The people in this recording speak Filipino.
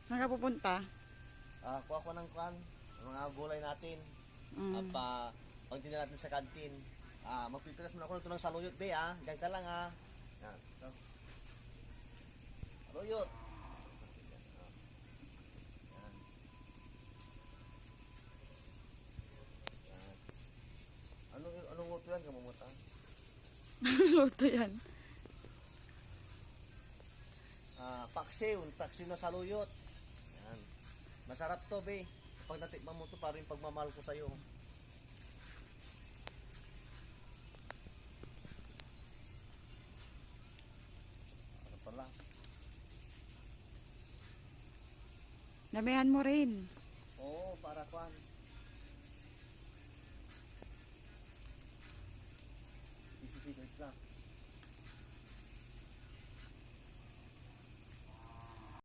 Saan ka pupunta? Kuha ko ng kwan, ng mga gulay natin. Mm. Pagtinda natin sa kantin. Magpipitas muna ako nito ng saluyot, be, Diyan ka lang, Yan, ito. Saluyot. Yan. Yan. Anong luto yan, kamumuta? Luto yan. Paksiw na saluyot. Yan. Masarap to, be. Pag natikman mo to, parang yung pagmamahal ko sa'yo. Ano pala? Damihan mo rin. Oo, para kwan. Easy seconds lang.